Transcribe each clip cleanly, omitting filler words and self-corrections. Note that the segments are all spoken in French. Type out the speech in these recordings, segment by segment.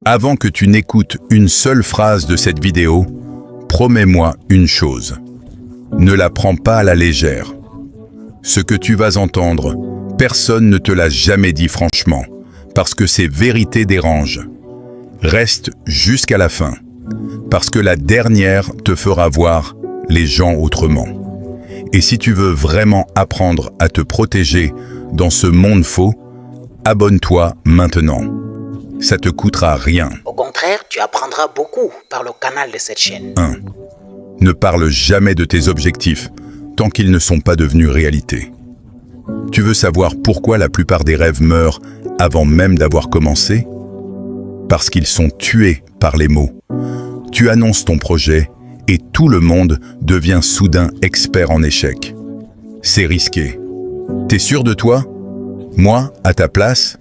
Avant que tu n'écoutes une seule phrase de cette vidéo, promets-moi une chose. Ne la prends pas à la légère. Ce que tu vas entendre, personne ne te l'a jamais dit franchement, parce que ces vérités dérangent. Reste jusqu'à la fin, parce que la dernière te fera voir les gens autrement. Et si tu veux vraiment apprendre à te protéger dans ce monde faux, abonne-toi maintenant. Ça te coûtera rien. Au contraire, tu apprendras beaucoup par le canal de cette chaîne. 1. Ne parle jamais de tes objectifs tant qu'ils ne sont pas devenus réalité. Tu veux savoir pourquoi la plupart des rêves meurent avant même d'avoir commencé? Parce qu'ils sont tués par les mots. Tu annonces ton projet et tout le monde devient soudain expert en échec. C'est risqué. T'es sûr de toi? Moi, à ta place?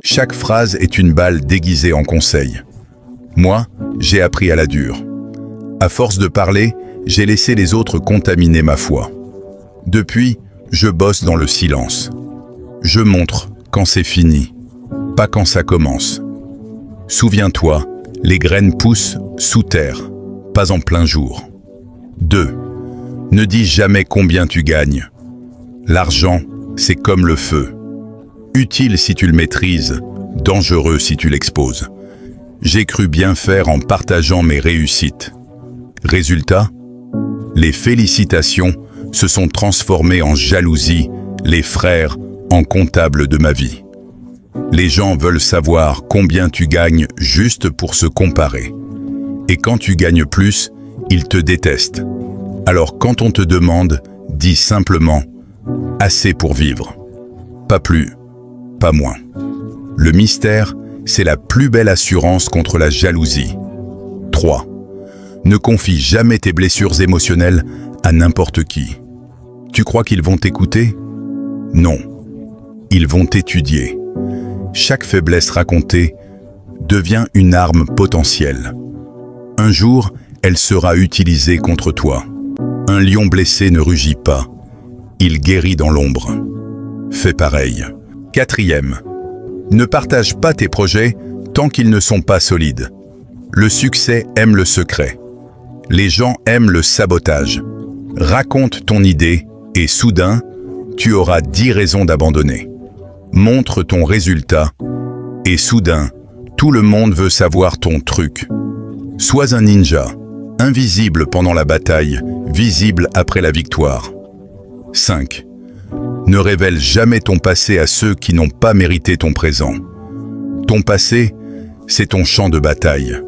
Chaque phrase est une balle déguisée en conseil. Moi, j'ai appris à la dure. À force de parler, j'ai laissé les autres contaminer ma foi. Depuis, je bosse dans le silence. Je montre quand c'est fini, pas quand ça commence. Souviens-toi, les graines poussent sous terre, pas en plein jour. 2. Ne dis jamais combien tu gagnes. L'argent, c'est comme le feu. Utile si tu le maîtrises, dangereux si tu l'exposes. J'ai cru bien faire en partageant mes réussites. Résultat, les félicitations se sont transformées en jalousie, les frères en comptables de ma vie. Les gens veulent savoir combien tu gagnes juste pour se comparer. Et quand tu gagnes plus, ils te détestent. Alors quand on te demande, dis simplement « assez pour vivre ». Pas plus, pas moins. Le mystère, c'est la plus belle assurance contre la jalousie. 3. Ne confie jamais tes blessures émotionnelles à n'importe qui. Tu crois qu'ils vont t'écouter? Non. Ils vont t'étudier. Chaque faiblesse racontée devient une arme potentielle. Un jour, elle sera utilisée contre toi. Un lion blessé ne rugit pas. Il guérit dans l'ombre. Fais pareil. 4. Ne partage pas tes projets tant qu'ils ne sont pas solides. Le succès aime le secret. Les gens aiment le sabotage. Raconte ton idée et soudain, tu auras 10 raisons d'abandonner. Montre ton résultat et soudain, tout le monde veut savoir ton truc. Sois un ninja, invisible pendant la bataille, visible après la victoire. 5. Ne révèle jamais ton passé à ceux qui n'ont pas mérité ton présent. Ton passé, c'est ton champ de bataille.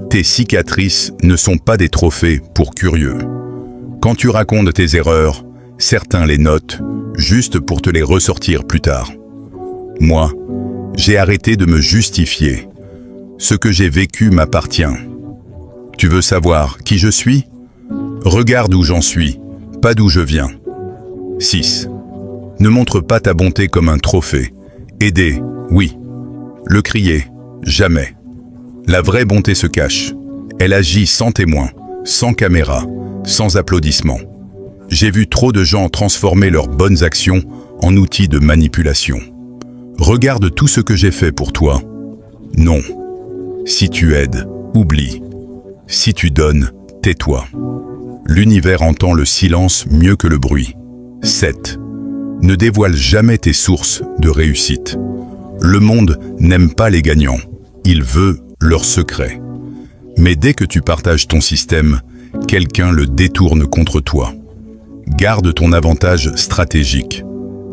Tes cicatrices ne sont pas des trophées pour curieux. Quand tu racontes tes erreurs, certains les notent, juste pour te les ressortir plus tard. Moi, j'ai arrêté de me justifier. Ce que j'ai vécu m'appartient. Tu veux savoir qui je suis? Regarde où j'en suis, pas d'où je viens. 6. Ne montre pas ta bonté comme un trophée. Aider, oui. Le crier, jamais. La vraie bonté se cache. Elle agit sans témoin, sans caméra, sans applaudissements. J'ai vu trop de gens transformer leurs bonnes actions en outils de manipulation. Regarde tout ce que j'ai fait pour toi. Non. Si tu aides, oublie. Si tu donnes, tais-toi. L'univers entend le silence mieux que le bruit. 7. Ne dévoile jamais tes sources de réussite. Le monde n'aime pas les gagnants. Il veut leurs secrets. Mais dès que tu partages ton système, quelqu'un le détourne contre toi. Garde ton avantage stratégique.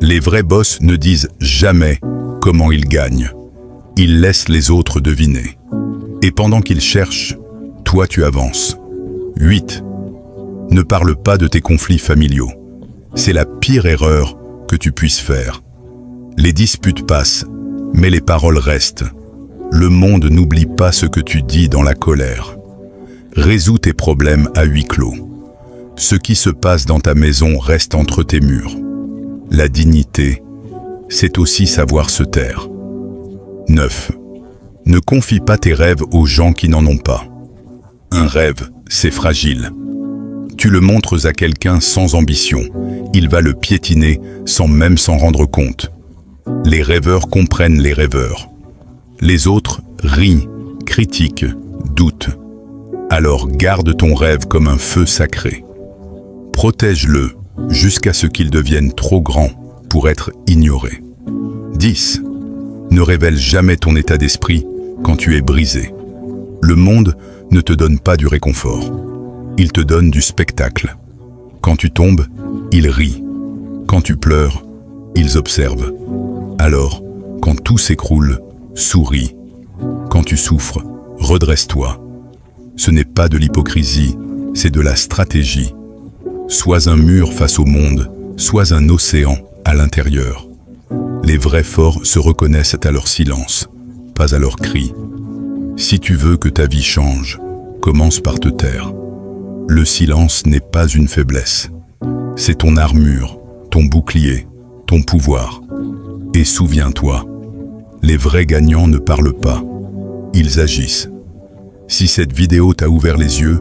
Les vrais boss ne disent jamais comment ils gagnent. Ils laissent les autres deviner. Et pendant qu'ils cherchent, toi tu avances. 8. Ne parle pas de tes conflits familiaux. C'est la pire erreur que tu puisses faire. Les disputes passent, mais les paroles restent. Le monde n'oublie pas ce que tu dis dans la colère. Résous tes problèmes à huis clos. Ce qui se passe dans ta maison reste entre tes murs. La dignité, c'est aussi savoir se taire. 9. Ne confie pas tes rêves aux gens qui n'en ont pas. Un rêve, c'est fragile. Tu le montres à quelqu'un sans ambition. Il va le piétiner sans même s'en rendre compte. Les rêveurs comprennent les rêveurs. Les autres rient critique, doute. Alors garde ton rêve comme un feu sacré. Protège-le jusqu'à ce qu'il devienne trop grand pour être ignoré. 10. Ne révèle jamais ton état d'esprit quand tu es brisé. Le monde ne te donne pas du réconfort. Il te donne du spectacle. Quand tu tombes, il rit. Quand tu pleures, ils observent. Alors, quand tout s'écroule, souris. Quand tu souffres, redresse-toi. Ce n'est pas de l'hypocrisie, c'est de la stratégie. Sois un mur face au monde, sois un océan à l'intérieur. Les vrais forts se reconnaissent à leur silence, pas à leurs cris. Si tu veux que ta vie change, commence par te taire. Le silence n'est pas une faiblesse. C'est ton armure, ton bouclier, ton pouvoir. Et souviens-toi, les vrais gagnants ne parlent pas, ils agissent. Si cette vidéo t'a ouvert les yeux,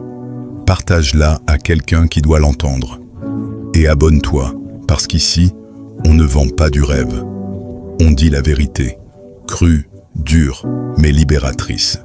partage-la à quelqu'un qui doit l'entendre. Et abonne-toi, parce qu'ici, on ne vend pas du rêve. On dit la vérité, crue, dure, mais libératrice.